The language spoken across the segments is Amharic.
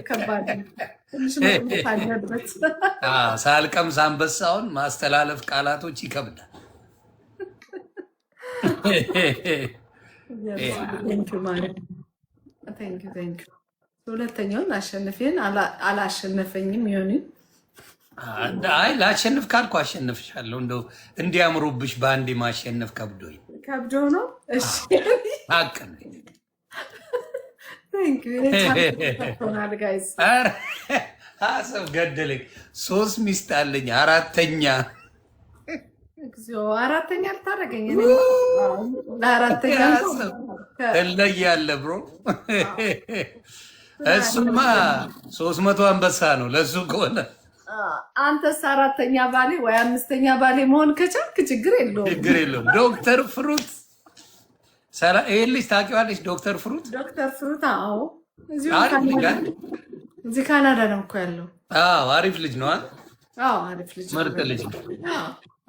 ከባድ ትንሽ መቅመስ አለበት። ሳልቀምስ አንበሳውን ማስተላለፍ ቃላቶች ይከብዳል። ሁለተኛውን አሸንፌን አላሸነፈኝም ይሆን? አይ ላሸንፍ ካልኩ አሸንፍሻለሁ። እንደው እንዲያምሩብሽ በአንዴ ማሸነፍ ከብዶኝ ከብዶ ነው። እሺ ሀቅ ነው። ሀሳብ ገደለኝ። 3 ሚስት አለኝ፣ አራተኛ አራተኛ ልታደርገኝ ለአራተኛ እለያለሁ ብሮ። እሱማ 300 አንበሳ ነው ለሱ ከሆነ። አንተስ አራተኛ ባሌ ወይ አምስተኛ ባሌ መሆን ከቻልክ ችግር የለውም፣ ችግር የለውም። ዶክተር ፍሩት ይሄን ልጅ ታውቂዋለሽ? ዶክተር ፍሩት አዎ፣ እዚህ ካናዳ ነው እኮ ያለው። አዎ አሪፍ ልጅ ነው። አዎ አሪፍ ልጅ፣ ምርጥ ልጅ ነው።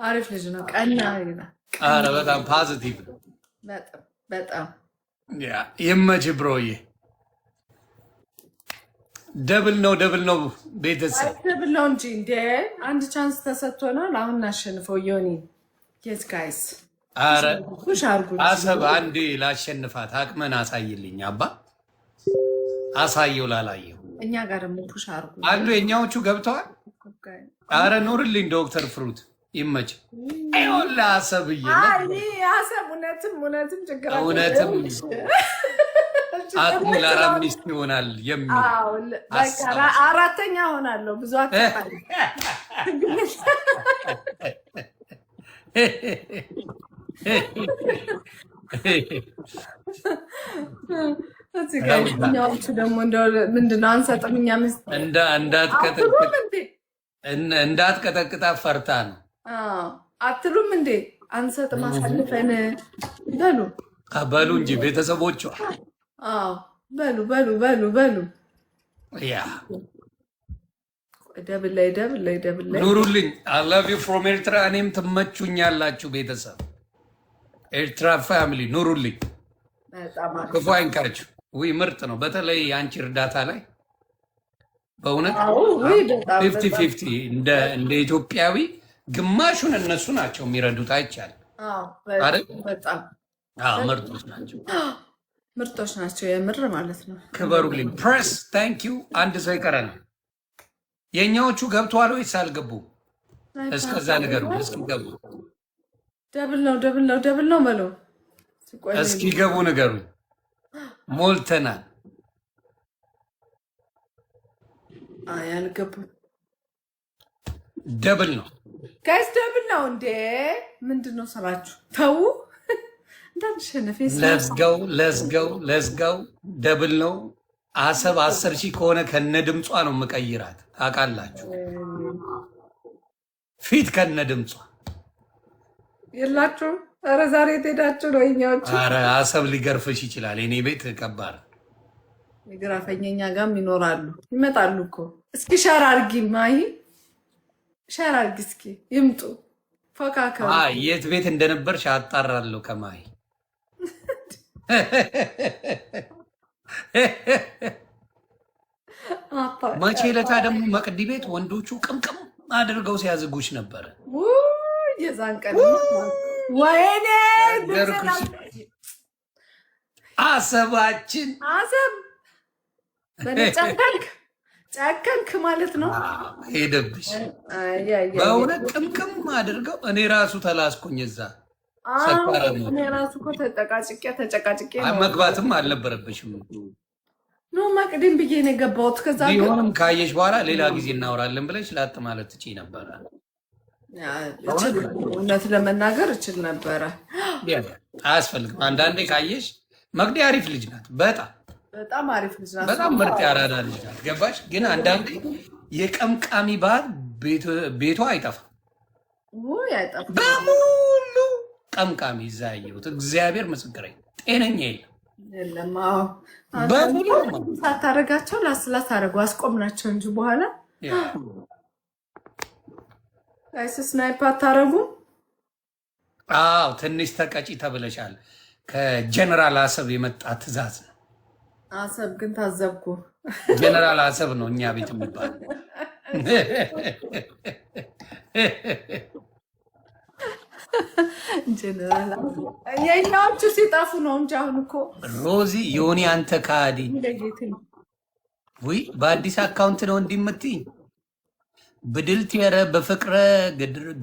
አሪፍ ልጅ ነው። ቀና ይላል። ኧረ በጣም ፖዚቲቭ ነው። በጣም ይመች ብሮዬ። ደብል ነው ቤተሰብ ደብል ነው እንጂ እንደ አንድ ቻንስ ተሰጥቶናል። አሁን እናሸንፈው ዮኒ ጌት ጋይስ። ኧረ አሰብ አንዴ ላሸንፋት አቅመን አሳይልኝ አባ፣ አሳየው ላላየው። እኛ ጋር ደግሞ ፑሽ አርጉ አሉ የኛዎቹ ገብተዋል። ኧረ ኑርልኝ ዶክተር ፍሩት ይመች። አይወላ አሰብዬ አሰብ እውነትም ችግር እውነትም አቅሙ ለአራት ሚስት ይሆናል የሚል አራተኛ ሆናለሁ። ብዙ አትባል ኛዎቹ ደግሞ ምንድነው አንሰጥም። እኛ እንዳትቀጠቅጣ ፈርታ ነው አትሉም እንዴ? አንሰጥም አሳልፈን በሉ እንጂ ቤተሰቦቿ በሉ ያ ደብል ላይ ኑሩልኝ። አይ ላቭ ዩ ፍሮም ኤርትራ። እኔም ትመቹኛላችሁ ቤተሰብ ኤርትራ ፋሚሊ ኑሩልኝ። ክፉ አይንካችሁ። ውይ ምርጥ ነው። በተለይ የአንቺ እርዳታ ላይ በእውነት 50-50 እንደ ኢትዮጵያዊ ግማሹን እነሱ ናቸው የሚረዱት። አይቻልም አይደል? ምርጦች ናቸው የምር ማለት ነው። ክበሩልኝ። ፕሬስ ታንክ ዩ። አንድ ሰው ይቀረናል። የእኛዎቹ ገብተዋል ወይስ አልገቡም? እስከዛ ንገሩ። እስኪገቡ ደብል ነው በለው። እስኪገቡ ንገሩኝ። ሞልተናል። አልገቡም። ደብል ነው ጋይስ፣ ደብል ነው እንዴ? ምንድን ነው ስራችሁ? ተዉ እንዳንሸነፍ። ለዝገው ደብል ነው። አሰብ 10,000 ከሆነ ከነ ድምጿ ነው የምቀይራት። ታውቃላችሁ፣ ፊት ከነ ድምጿ የላችሁም። ኧረ ዛሬ ትሄዳችሁ ነው የእኛዎቹ። ኧረ አሰብ ሊገርፍሽ ይችላል። የኔ ቤት ከባድ የግራፈኛኛ ጋርም ይኖራሉ፣ ይመጣሉ እኮ። እስኪ ሸር አርጊ ማይ፣ ሸር አርጊ እስኪ ይምጡ። ፈካከሩ። የት ቤት እንደነበርሽ አጣራለሁ ከማይ። መቼ ለታ ደግሞ መቅዲ ቤት ወንዶቹ ቅምቅም አድርገው ሲያዝጉሽ ነበረ። የዛን ቀን ወይኔ አሰባችን ጨከንክ ማለት ነው። ሄደብሽ በእውነት ቅምቅም አድርገው። እኔ ራሱ ተላስኩኝ እዛ። እኔ ራሱ እኮ ተጨቃጭቄ መግባትም አልነበረብሽም። ኖ መቅድም ብዬ ነው የገባሁት። ከዛ ቢሆንም ካየሽ በኋላ ሌላ ጊዜ እናወራለን ብለሽ ላጥ ማለት ትችይ ነበረ። እውነት ለመናገር እችል ነበረ። አያስፈልግም። አንዳንዴ ካየሽ መቅዲ አሪፍ ልጅ ናት። በጣም አሪፍ ልጅ ናት። በጣም ምርጥ ያራዳ ልጅ ናት። ገባሽ? ግን አንዳንዴ የቀምቃሚ ባህል ቤቷ አይጠፋም። በሙሉ ቀምቃሚ ይዛ ያየሁት እግዚአብሔር ምስክረኝ፣ ጤነኛ የለም። በሙሉ ሳታረጋቸው ላስላስ አስቆምናቸው እንጂ በኋላ አይስ ስናይፕ አታረጉ። አዎ ትንሽ ተቀጪ ተብለሻል። ከጀነራል አሰብ የመጣ ትዕዛዝ ነው። አሰብ ግን ታዘብኩ። ጀነራል አሰብ ነው እኛ ቤት የሚባል። ጀነራል የኛዎቹ ሲጠፉ ነው እንጂ አሁን እኮ ሮዚ ዮኒ አንተ ካዲ ወይ በአዲስ አካውንት ነው እንዲምትይ ብድልት የረ በፍቅረ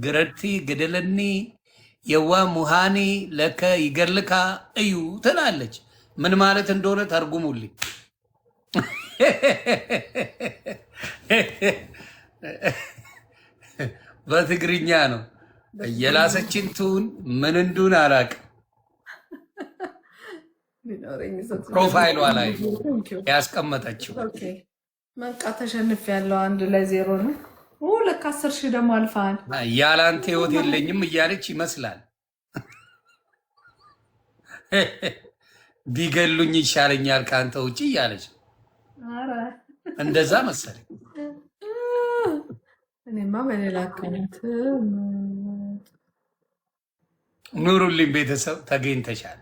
ግረቲ ግደለኒ የዋ ሙሃኒ ለከ ይገርልካ እዩ ትላለች። ምን ማለት እንደሆነ ተርጉሙልኝ። በትግርኛ ነው። የላሰችን ትሁን ምን እንዱን አላውቅም። ፕሮፋይሏ ላይ ያስቀመጠችው በቃ ተሸንፍ ያለው 1-0 ነው። ለካ 10,000 ደግሞ አልፈሃል። ያላንተ ህይወት የለኝም እያለች ይመስላል። ቢገሉኝ ይሻለኛል ከአንተ ውጭ እያለች እንደዛ መሰለኝ። እኔማ በሌላ አካውንት ኑሩልኝ ቤተሰብ ተገኝተሻል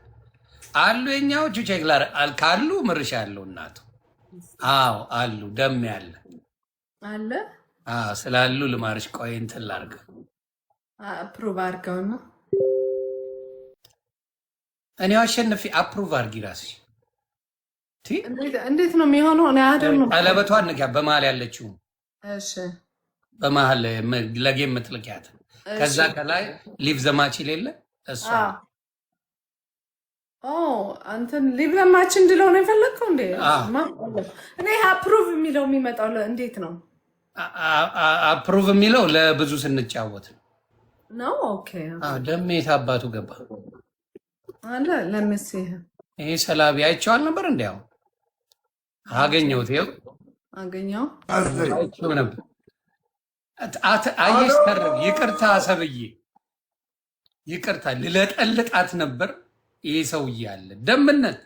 አሉ የኛዎቹ ቼክላር ካሉ ምርሻ ያለው እናቱ አዎ አሉ ደም ያለ አለ ስላሉ ልማርሽ ቆይ እንትን ላድርግ አፕሩቭ አድርገውና እኔ አሸንፊ አፕሩቭ አድርጊ ራስሽ። እንዴት ነው የሚሆነው? እኔ አይደለም ቀለበቷን ንኪያ በመሀል ያለችው እሺ በመሀል ለጌም የምትልኪያት ከዛ ከላይ ሊቭ ዘማች የሌለ እሷ አንተን ሊቭ ዘማች እንድለው ነው የፈለግከው እንዴ? እኔ አፕሩቭ የሚለው የሚመጣው እንዴት ነው? አፕሩቭ የሚለው ለብዙ ስንጫወት ነው። ኦኬ ደሜት አባቱ ገባ አለ ለምሴ ይሄ ሰላቢ አይቼዋል ነበር እንዲያው አገኘሁት። ይኸው አገኘው አይቼው ነበር። አየሽ ተረብ ይቅርታ ሰብዬ ይቅርታ ልለጠልጣት ነበር። ይሄ ሰውዬ አለ ደምነት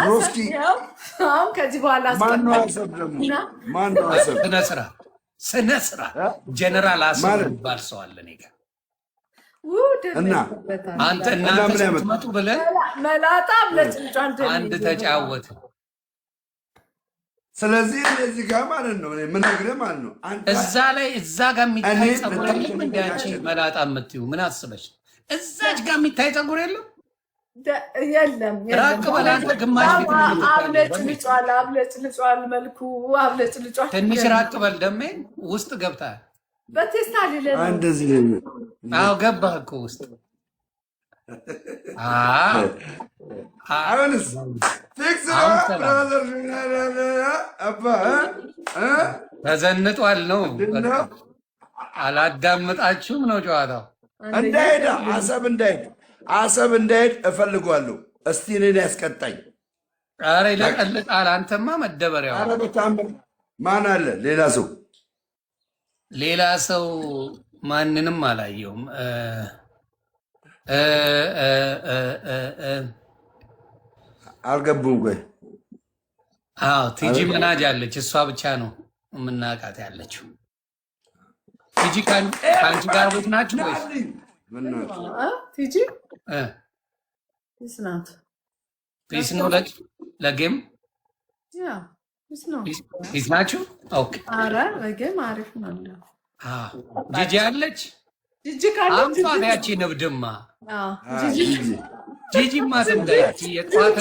ሮስኪ አሁን ከዚህ በኋላ ስነ ስራ ጀነራል አሰብ ይባል ሰው አለ እኔ ጋር እና አንተ እናንተ ስትመጡ ብለን መላጣ አንድ ተጫወት። ስለዚህ እዚህ ጋር ማለት ነው ምን ነግረህ ማለት ነው እዛ ላይ እዛ ጋር የሚታይ ፀጉር የለም። እንዲያንቺ መላጣ የምትይው ምን አስበሽ? እዛች ጋር የሚታይ ፀጉር የለም የለም። ራቅ በል አንተ ግማሽ ፊት አብለጭ ልጫል መልኩ አብለጭ ልጫል ትንሽ ራቅ በል ደሜ ውስጥ ገብታል። በቴስታ ሊለ እንደዚህ አዎ ገባህ እኮ ውስጥ አሁንስ ፊክስ ተዘንጧል ነው አላዳመጣችሁም ነው ጨዋታው። እንዳይሄድ አሰብ እንዳይሄድ እፈልጓለሁ። እስቲ እኔን ያስቀጣኝ። ኧረ ይለቀልጣል። አንተማ መደበሪያው ኧረ በታምር ማን አለ ሌላ ሰው ማንንም አላየውም። አልገቡም። ቆይ ቲጂ መናጅ አለች። እሷ ብቻ ነው የምናውቃት ያለችው። ቲጂ ከአንቺ ጋር ቤት ናችሁ ወይስ? ቲጂ ናት። ፒስ ነው ለጌም ፒስ ናችሁ? ኧረ ለጌም አሪፍ ነው። ጂጂ አለች። ጂጂ ያቺ ንብድማ ጂጂማ ዝምበያች የጠዋት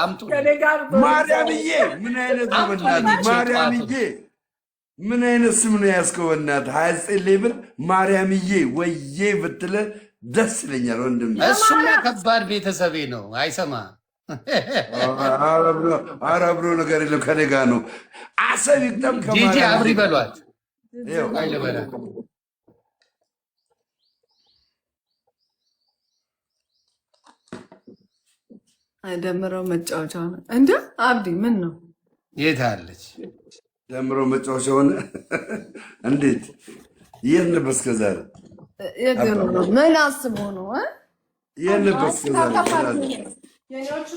አምጡ። ማርያምዬ ምን አይነት በእናትህ ማርያምዬ ምን አይነት ስም ነው ያዝከው? በእናትህ 29 ሌብል ማርያምዬ ወዬ ብትለ ደስ ይለኛል ወንድም። እሱማ ከባድ ቤተሰቤ ነው አይሰማ። ኧረ ብሎ ነገር የለም ከኔ ጋር ነው። አሰብ ይቅጠም ጂጂ አብሪ በሏት አይልበላ ደምረው መጫወቻ ነው እንደ አብዲ ምን ነው የት አለች? ደምረው መጫወቻ ሆነ። እንዴት የት ነበር እስከ ዛሬ? ምን አስቦ ነው የት ነበር እስከ ዛሬ? የኔዎቹ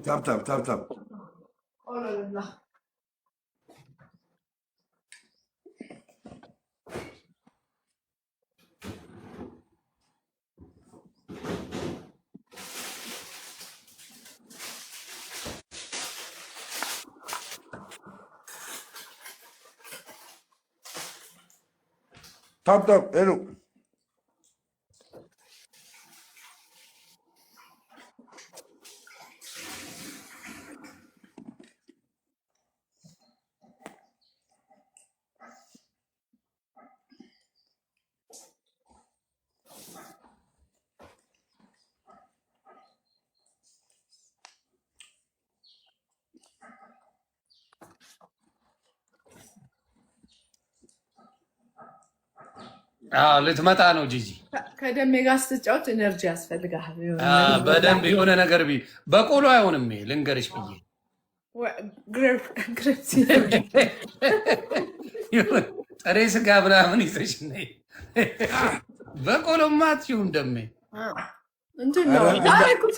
ታፕታፕ ታፕታፕ ሄሎ ልትመጣ ነው ጂጂ። ከደሜ ጋር ስትጫወት ኤነርጂ ያስፈልግሃል። በደንብ የሆነ ነገር በቆሎ አይሆንም። ልንገርሽ ብዬ ጥሬ ስጋ ምናምን ይዘሽ ነይ። በቆሎማ አትይውም ደሜ እንትን ነው።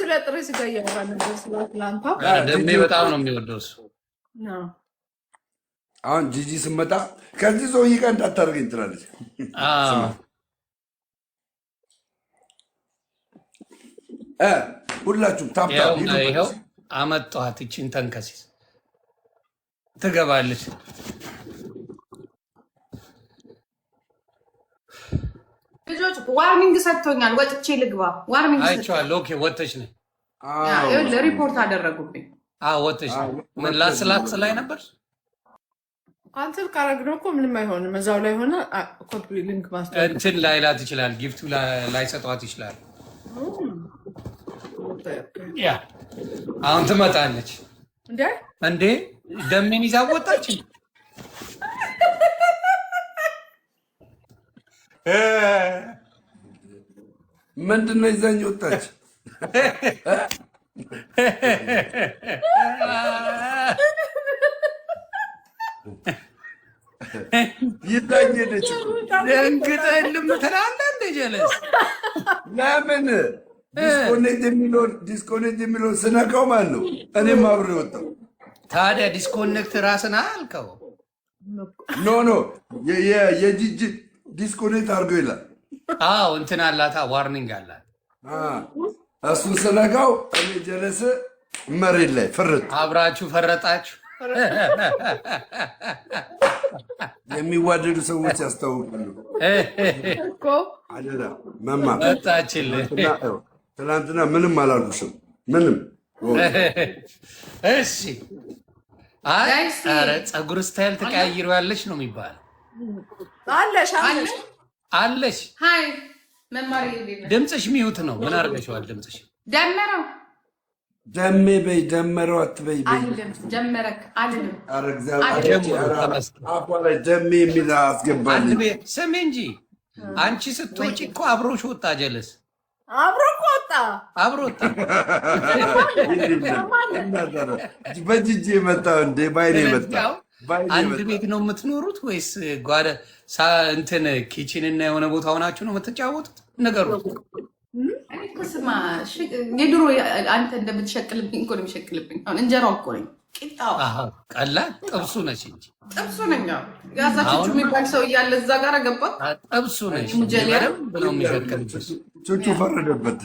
ስለ ጥሬ ስጋ እያወራ ነበር። ስለ አትላንታ ደሜ በጣም ነው የሚወደው እሱ። አሁን ጂጂ ስመጣ ከዚህ ሰውዬ ጋር እንዳታደርገኝ ትላለች። ሁላችሁም ታፕታፕ ይኸው አመጣኋት። ይችን ተንከሲስ ትገባለች። ልጆች ዋርኒንግ ሰጥቶኛል። ወጥቼ ልግባ። ዋርኒንግ አይቼዋለሁ። ኦኬ ወጥተሽ ነኝ። ሪፖርት አደረጉብኝ። ወጥተሽ ምን ላስላስ ላይ ነበር ካንሰል ካረግነው እኮ ምንም አይሆንም። እዛው ላይ ሆነ ኮፒ ሊንክ ማስተር እንትን ላይላት ይችላል። ጊፍቱ ላይሰጧት ይችላል። ያ አሁን ትመጣለች እንዴ ደሜን ይዛ ወጣች። ምንድን ነው ይዛኝ ወጣች? ይዛኝ ሄደች። ደንግጠህ ልም ትላለህ እንደ ጀለስ። ለምን ዲስኮኔክት የሚለውን ስነካው ማለት ነው እኔም አብሬ ወጣሁ። ታዲያ ዲስኮኔክት ራስን አልከው? ኖ የጂጂ ዲስኮኔክት አድርጎ ይላል። እንትን አላታ ዋርኒንግ አላት። እሱን ስነካው እኔ ጀለስ መሬት ላይ ፍርጥ። አብራችሁ ፈረጣችሁ። የሚዋደዱ ሰዎች ያስታውቃሉ። አደራ መማር መጣችልህ። ትናንትና ምንም አላሉሽም። ምንም እሺ። ኧረ ፀጉር ስታይል ተቀያይሮ ያለች ነው የሚባለው። አለሽ ድምፅሽ ሚዩት ነው። ምን አድርገሽዋል? ድምፅሽ ደመረው ደሜ በይ ደመረው አትበይ። ጀመረክ አልልም። አፏ ላይ ደሜ የሚል አስገባል። ስሚ እንጂ አንቺ ስትወጪ እኮ አብሮሽ ወጣ ጀለስ። አብሮ ወጣ። በጅጅ የመጣው እንደ ባይኔ የመጣው አንድ ቤት ነው የምትኖሩት ወይስ እንትን ኪችን እና የሆነ ቦታ ሆናችሁ ነው የምትጫወቱት? ነገሩ ስማ፣ የድሮ አንተ እንደምትሸቅልብኝ እኮ ነው የሚሸቅልብኝ። አሁን እንጀራው እኮ ነኝ። ቂጣው ቀላል ጥብሱ ነች እንጂ ጥብሱ ነኝ። ያዛችሁ የሚባል ሰው እያለ እዛ ጋር ገባ። ጥብሱ ነች ብለው የሚሸቅልብሽ። ቹቹ ፈረደበት።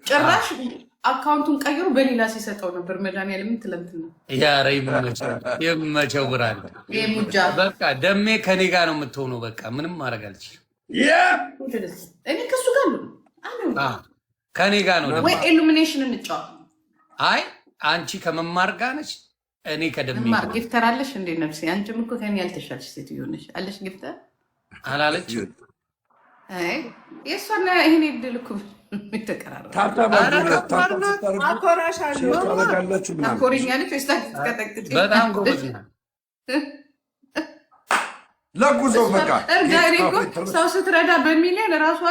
ጭራሽ አካውንቱን ቀይሮ በሌላ ሲሰጠው ነበር። መድኃኒዓለም ትለምትና ያረ ይመቸው ብራል። ሙጃ በቃ ደሜ ከኔ ጋር ነው የምትሆነው። በቃ ምንም ማድረግ አልችልም። እኔ ከሱ ጋር ነው ከኔ ጋር ነው ወይ ኢሉሚኔሽን እንጫወት። አይ አንቺ ከመማር ጋር ነች፣ እኔ ከደሜ ጋር። ጊፍተር አለሽ እንዴ ነፍሴ? አንቺም እኮ ከኔ ያልተሻልሽ ሴትዮ ነሽ። አለሽ ጊፍተር አላለች? አይ የእሷና ይሄን ይድል እኮ ተቀራረበ። አኮራሻለሁ። በጣም ጎበዝ ነው። ለጉዞ በቃ ሰው ስትረዳ በሚሊዮን ራሷ